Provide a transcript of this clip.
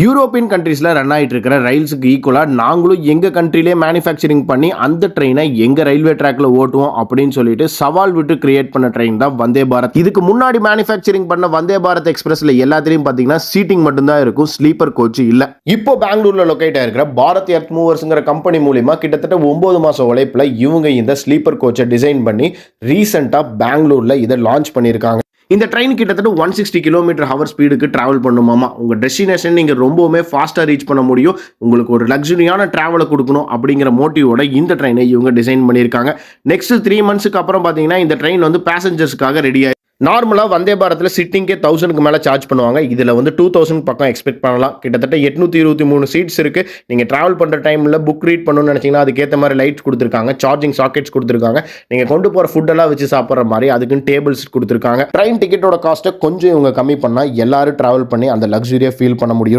European கண்ட்ரீஸ்ல run ஆயிட்டு இருக்கிற ரயில்ஸுக்கு ஈக்குவலா நாங்களும் எங்க கண்ட்ரிலே மேனுஃபேக்சரிங் பண்ணி அந்த ட்ரெயினை எங்க ரயில்வே ட்ராக்ல ஓட்டுவோம் அப்படின்னு சொல்லிட்டு சவால் விட்டு கிரியேட் பண்ண ட்ரெயின் தான் வந்தே பாரத். இதுக்கு முன்னாடி மேனுஃபேக்சரிங் பண்ண வந்தே பாரத் எக்ஸ்பிரஸ்ல எல்லாத்திலையும் பாத்தீங்கன்னா சீட்டிங் மட்டும்தான் இருக்கும், ஸ்லீப்பர் கோச் இல்ல. இப்போ பெங்களூர்ல லொகேட் ஆயிருக்கிற பாரத் எர்த் மூவர்ஸ்ங்கிற கம்பெனி மூலியமா கிட்டத்தட்ட 9 மாசம் உழைப்புல இவங்க இந்த ஸ்லீப்பர் கோச்சை டிசைன் பண்ணி ரீசெண்டா பெங்களூர்ல இதை லான்ச் பண்ணியிருக்காங்க. இந்த ட்ரெயின் கிட்டத்தட்ட 160 km/h ஸ்பீடுக்கு டிராவல் பண்ணுமாமா. உங்க டெஸ்டினேஷன் நீங்க ரொம்பவுமே ஃபாஸ்டா ரீச் பண்ண முடியும். உங்களுக்கு ஒரு லக்ஸுரியான டிராவலை கொடுக்கணும் அப்படிங்கிற மோட்டிவோட இந்த ட்ரெயினை இவங்க டிசைன் பண்ணியிருக்காங்க. நெக்ஸ்ட் 3 monthsக்கு அப்புறம் பாத்தீங்கன்னா இந்த ட்ரெயின் வந்து பேசஞ்சர்ஸ்க்காக ரெடி ஆயிடும். நார்மலா வந்தே பாரத்தில் சிட்டிங்கே 1000க்கு மேலே சார்ஜ் பண்ணுவாங்க. இதில் வந்து 2000 பக்கம் எக்ஸ்பெக்ட் பண்ணலாம். கிட்டத்தட்ட 823 சீட்ஸ் இருக்கு. நீங்கள் டிராவல் பண்ணுற டைமில் புக் ரீட் பண்ணணும்னு நினச்சிங்கன்னா அதுக்கேற்ற மாதிரி லைட்ஸ் கொடுத்துருக்காங்க, சார்ஜிங் சாக்கெட்ஸ் கொடுத்துருக்காங்க. நீங்கள் கொண்டு போகிற ஃபுட்டெல்லாம் வச்சு சாப்பிட்ற மாதிரி அதுக்குன்னு டேபிள்ஸ் கொடுத்துருக்காங்க. ட்ரெயின் டிக்கெட்டோட காஸ்ட்டை கொஞ்சம் இவங்க கம்மி பண்ணால் எல்லாரும் டிராவல் பண்ணி அந்த லக்ஸுரியாக ஃபீல் பண்ண முடியும்.